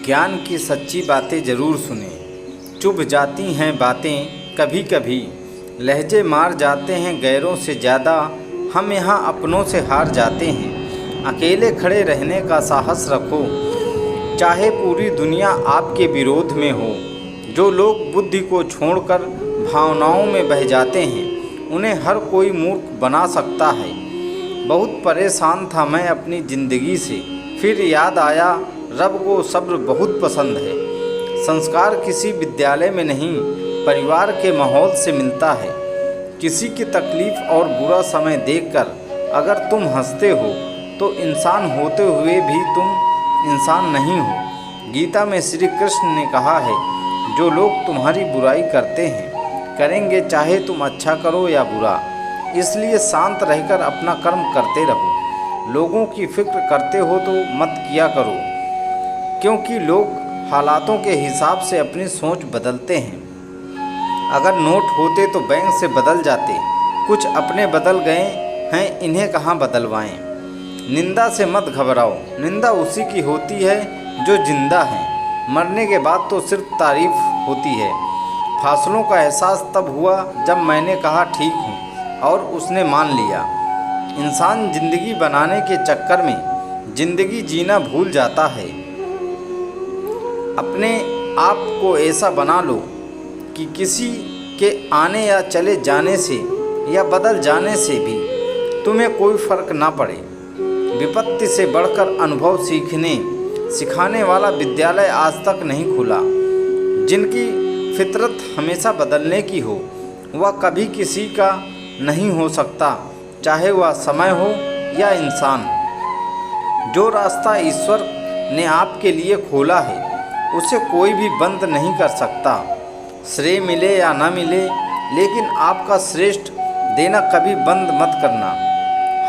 ज्ञान की सच्ची बातें ज़रूर सुनें। चुभ जाती हैं बातें कभी कभी, लहजे मार जाते हैं गैरों से ज़्यादा। हम यहाँ अपनों से हार जाते हैं। अकेले खड़े रहने का साहस रखो, चाहे पूरी दुनिया आपके विरोध में हो। जो लोग बुद्धि को छोड़कर भावनाओं में बह जाते हैं, उन्हें हर कोई मूर्ख बना सकता है। बहुत परेशान था मैं अपनी ज़िंदगी से, फिर याद आया रब को सब्र बहुत पसंद है। संस्कार किसी विद्यालय में नहीं, परिवार के माहौल से मिलता है। किसी की तकलीफ़ और बुरा समय देखकर अगर तुम हंसते हो तो इंसान होते हुए भी तुम इंसान नहीं हो। गीता में श्री कृष्ण ने कहा है, जो लोग तुम्हारी बुराई करते हैं करेंगे, चाहे तुम अच्छा करो या बुरा। इसलिए शांत रहकर अपना कर्म करते रहो। लोगों की फिक्र करते हो तो मत किया करो, क्योंकि लोग हालातों के हिसाब से अपनी सोच बदलते हैं। अगर नोट होते तो बैंक से बदल जाते, कुछ अपने बदल गए हैं, इन्हें कहाँ बदलवाएं। निंदा से मत घबराओ, निंदा उसी की होती है जो जिंदा है। मरने के बाद तो सिर्फ तारीफ होती है। फासलों का एहसास तब हुआ जब मैंने कहा ठीक हूँ और उसने मान लिया। इंसान ज़िंदगी बनाने के चक्कर में ज़िंदगी जीना भूल जाता है। अपने आप को ऐसा बना लो कि किसी के आने या चले जाने से या बदल जाने से भी तुम्हें कोई फ़र्क ना पड़े। विपत्ति से बढ़कर अनुभव सिखाने वाला विद्यालय आज तक नहीं खुला। जिनकी फितरत हमेशा बदलने की हो, वह कभी किसी का नहीं हो सकता, चाहे वह समय हो या इंसान। जो रास्ता ईश्वर ने आपके लिए खोला है, उसे कोई भी बंद नहीं कर सकता। श्रेय मिले या ना मिले, लेकिन आपका श्रेष्ठ देना कभी बंद मत करना।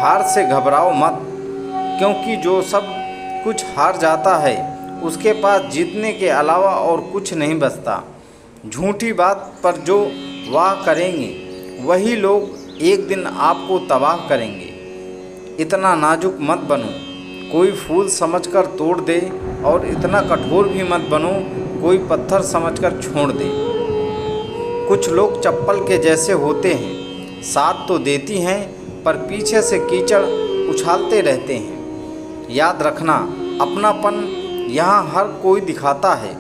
हार से घबराओ मत, क्योंकि जो सब कुछ हार जाता है उसके पास जीतने के अलावा और कुछ नहीं बचता। झूठी बात पर जो वाह करेंगे वही लोग एक दिन आपको तबाह करेंगे। इतना नाजुक मत बनो कोई फूल समझकर तोड़ दे, और इतना कठोर भी मत बनो कोई पत्थर समझकर छोड़ दे। कुछ लोग चप्पल के जैसे होते हैं, साथ तो देती हैं पर पीछे से कीचड़ उछालते रहते हैं। याद रखना, अपनापन यहाँ हर कोई दिखाता है,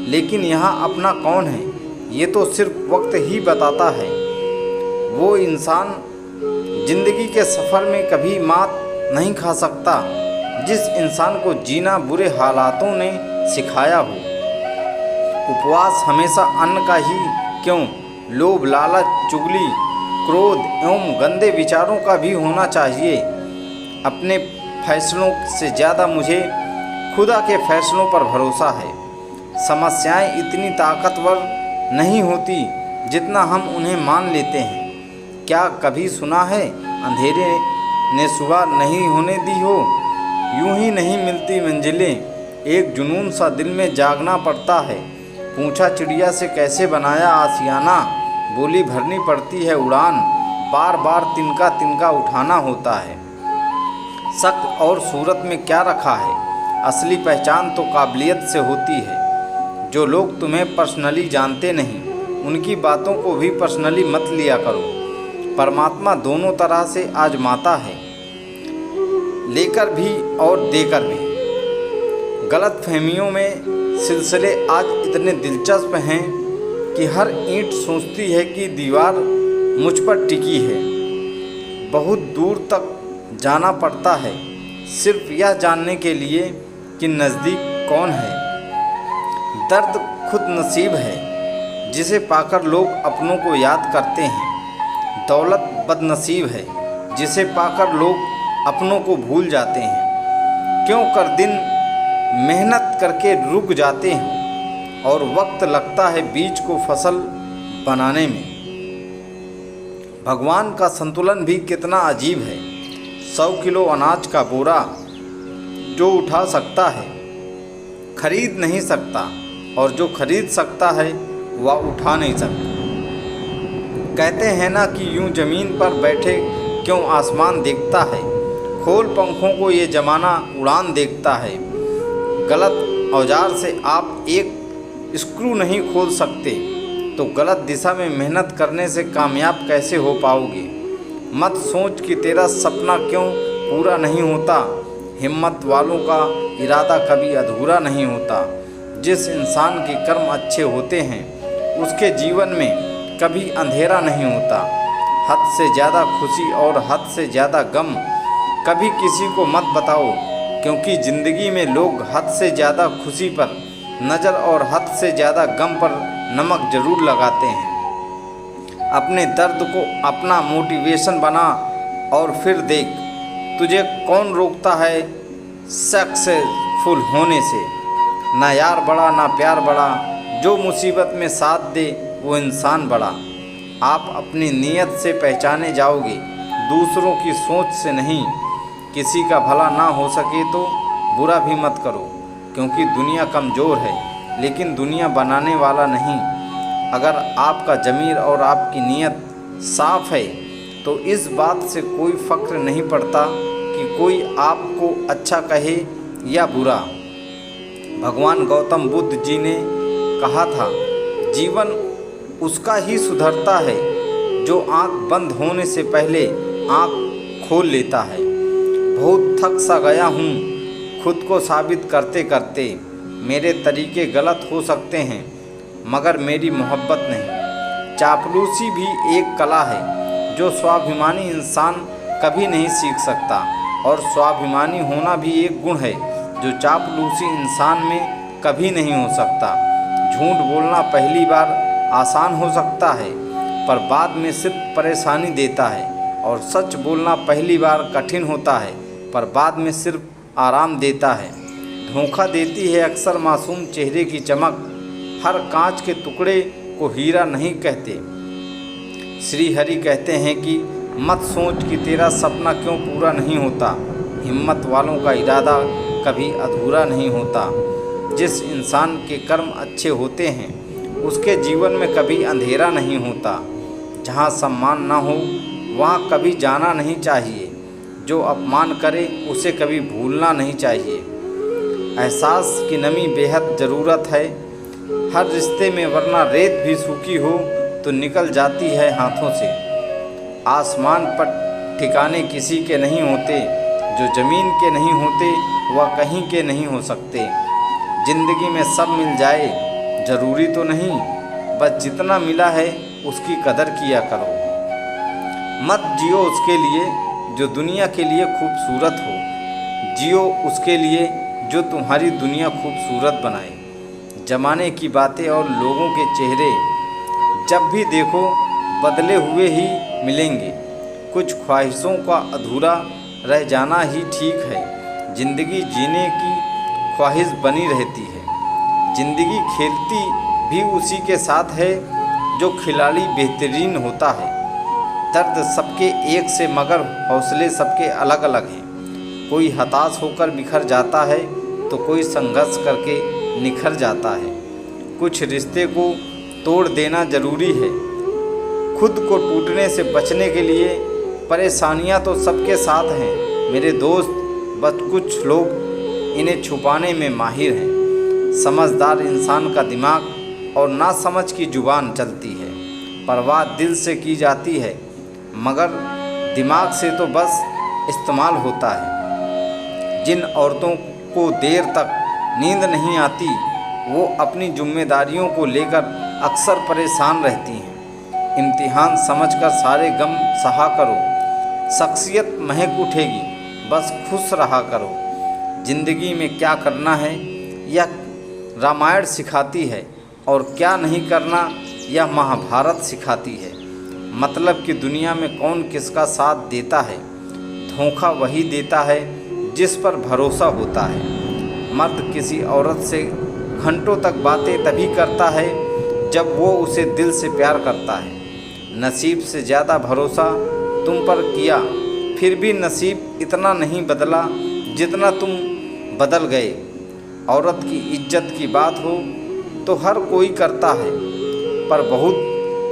लेकिन यहाँ अपना कौन है ये तो सिर्फ वक्त ही बताता है। वो इंसान जिंदगी के सफ़र में कभी मात नहीं खा सकता जिस इंसान को जीना बुरे हालातों ने सिखाया हो। उपवास हमेशा अन्न का ही क्यों, लोभ, लालच, चुगली, क्रोध एवं गंदे विचारों का भी होना चाहिए। अपने फैसलों से ज़्यादा मुझे खुदा के फैसलों पर भरोसा है। समस्याएं इतनी ताकतवर नहीं होती जितना हम उन्हें मान लेते हैं। क्या कभी सुना है अंधेरे ने सुबह नहीं होने दी हो? यूं ही नहीं मिलती मंजिलें, एक जुनून सा दिल में जागना पड़ता है। पूछा चिड़िया से कैसे बनाया आशियाना, बोली भरनी पड़ती है उड़ान, बार बार तिनका तिनका उठाना होता है। शक्ल और सूरत में क्या रखा है, असली पहचान तो काबिलियत से होती है। जो लोग तुम्हें पर्सनली जानते नहीं, उनकी बातों को भी पर्सनली मत लिया करो। परमात्मा दोनों तरह से आजमाता है, लेकर भी और देकर भी। गलत फहमियों में सिलसिले आज इतने दिलचस्प हैं कि हर ईंट सोचती है कि दीवार मुझ पर टिकी है। बहुत दूर तक जाना पड़ता है सिर्फ यह जानने के लिए कि नज़दीक कौन है। दर्द खुद नसीब है जिसे पाकर लोग अपनों को याद करते हैं। दौलत बदनसीब है जिसे पाकर लोग अपनों को भूल जाते हैं। क्यों कर दिन मेहनत करके रुक जाते हैं और वक्त लगता है बीज को फसल बनाने में। भगवान का संतुलन भी कितना अजीब है। 100 किलो अनाज का बोरा जो उठा सकता है खरीद नहीं सकता, और जो खरीद सकता है वह उठा नहीं सकता। कहते हैं ना कि यूं ज़मीन पर बैठे क्यों आसमान देखता है, खोल पंखों को ये ज़माना उड़ान देखता है। गलत औजार से आप एक स्क्रू नहीं खोल सकते, तो गलत दिशा में मेहनत करने से कामयाब कैसे हो पाओगे। मत सोच कि तेरा सपना क्यों पूरा नहीं होता। हिम्मत वालों का इरादा कभी अधूरा नहीं होता। जिस इंसान के कर्म अच्छे होते हैं उसके जीवन में कभी अंधेरा नहीं होता। हद से ज़्यादा खुशी और हद से ज़्यादा गम कभी किसी को मत बताओ, क्योंकि ज़िंदगी में लोग हद से ज़्यादा खुशी पर नज़र और हद से ज़्यादा गम पर नमक जरूर लगाते हैं। अपने दर्द को अपना मोटिवेशन बना और फिर देख तुझे कौन रोकता है सक्सेसफुल होने से। ना यार बड़ा ना प्यार बड़ा, जो मुसीबत में साथ दे वो इंसान बड़ा। आप अपनी नीयत से पहचाने जाओगे, दूसरों की सोच से नहीं। किसी का भला ना हो सके तो बुरा भी मत करो, क्योंकि दुनिया कमज़ोर है लेकिन दुनिया बनाने वाला नहीं। अगर आपका ज़मीर और आपकी नीयत साफ़ है तो इस बात से कोई फ़ख्र नहीं पड़ता कि कोई आपको अच्छा कहे या बुरा। भगवान गौतम बुद्ध जी ने कहा था, जीवन उसका ही सुधरता है जो आँख बंद होने से पहले आँख खोल लेता है। बहुत थक सा गया हूँ खुद को साबित करते करते। मेरे तरीके गलत हो सकते हैं मगर मेरी मोहब्बत नहीं। चापलूसी भी एक कला है जो स्वाभिमानी इंसान कभी नहीं सीख सकता, और स्वाभिमानी होना भी एक गुण है जो चापलूसी इंसान में कभी नहीं हो सकता। झूठ बोलना पहली बार आसान हो सकता है पर बाद में सिर्फ परेशानी देता है, और सच बोलना पहली बार कठिन होता है पर बाद में सिर्फ आराम देता है। धोखा देती है अक्सर मासूम चेहरे की चमक, हर कांच के टुकड़े को हीरा नहीं कहते। श्री हरि कहते हैं कि मत सोच कि तेरा सपना क्यों पूरा नहीं होता। हिम्मत वालों का इरादा कभी अधूरा नहीं होता। जिस इंसान के कर्म अच्छे होते हैं उसके जीवन में कभी अंधेरा नहीं होता। जहाँ सम्मान ना हो वहाँ कभी जाना नहीं चाहिए। जो अपमान करे उसे कभी भूलना नहीं चाहिए। एहसास की नमी बेहद ज़रूरत है हर रिश्ते में, वरना रेत भी सूखी हो तो निकल जाती है हाथों से। आसमान पर ठिकाने किसी के नहीं होते, जो ज़मीन के नहीं होते वह कहीं के नहीं हो सकते। ज़िंदगी में सब मिल जाए ज़रूरी तो नहीं, बस जितना मिला है उसकी कदर किया करो। मत जियो उसके लिए जो दुनिया के लिए खूबसूरत हो, जियो उसके लिए जो तुम्हारी दुनिया खूबसूरत बनाए। ज़माने की बातें और लोगों के चेहरे जब भी देखो बदले हुए ही मिलेंगे। कुछ ख्वाहिशों का अधूरा रह जाना ही ठीक है। ज़िंदगी जीने की ख्वाहिश बनी रहती है। ज़िंदगी खेलती भी उसी के साथ है जो खिलाड़ी बेहतरीन होता है। दर्द सबके एक से मगर हौसले सबके अलग अलग हैं। कोई हताश होकर बिखर जाता है तो कोई संघर्ष करके निखर जाता है। कुछ रिश्ते को तोड़ देना ज़रूरी है। खुद को टूटने से बचने के लिए परेशानियां तो सबके साथ हैं मेरे दोस्त, बस कुछ लोग इन्हें छुपाने में माहिर हैं। समझदार इंसान का दिमाग और नासमझ की जुबान चलती है। परवाह दिल से की जाती है मगर दिमाग से तो बस इस्तेमाल होता है। जिन औरतों को देर तक नींद नहीं आती वो अपनी जिम्मेदारियों को लेकर अक्सर परेशान रहती हैं। इम्तिहान समझकर सारे गम सहा करो, शख्सियत महक उठेगी, बस खुश रहा करो। ज़िंदगी में क्या करना है यह रामायण सिखाती है और क्या नहीं करना यह महाभारत सिखाती है। मतलब कि दुनिया में कौन किसका साथ देता है, धोखा वही देता है जिस पर भरोसा होता है। मर्द किसी औरत से घंटों तक बातें तभी करता है जब वो उसे दिल से प्यार करता है। नसीब से ज़्यादा भरोसा तुम पर किया, फिर भी नसीब इतना नहीं बदला जितना तुम बदल गए। औरत की इज्जत की बात हो तो हर कोई करता है, पर बहुत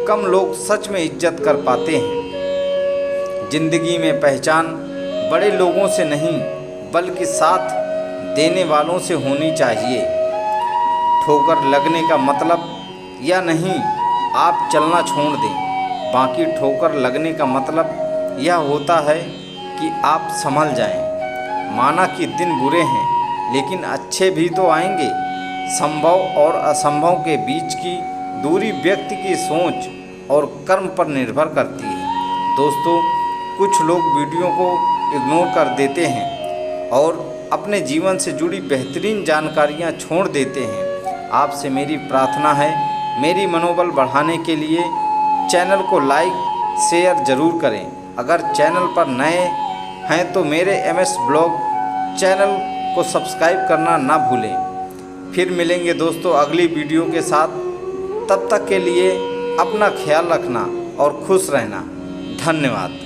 कम लोग सच में इज्जत कर पाते हैं। ज़िंदगी में पहचान बड़े लोगों से नहीं बल्कि साथ देने वालों से होनी चाहिए। ठोकर लगने का मतलब यह नहीं आप चलना छोड़ दें, बाकी ठोकर लगने का मतलब यह होता है कि आप संभल जाएं। माना कि दिन बुरे हैं लेकिन अच्छे भी तो आएंगे। संभव और असंभव के बीच की दूरी व्यक्ति की सोच और कर्म पर निर्भर करती है। दोस्तों, कुछ लोग वीडियो को इग्नोर कर देते हैं और अपने जीवन से जुड़ी बेहतरीन जानकारियां छोड़ देते हैं। आपसे मेरी प्रार्थना है, मेरी मनोबल बढ़ाने के लिए चैनल को लाइक शेयर ज़रूर करें। अगर चैनल पर नए हैं तो मेरे MS ब्लॉग चैनल को सब्सक्राइब करना ना भूलें। फिर मिलेंगे दोस्तों अगली वीडियो के साथ। तब तक के लिए अपना ख्याल रखना और खुश रहना। धन्यवाद।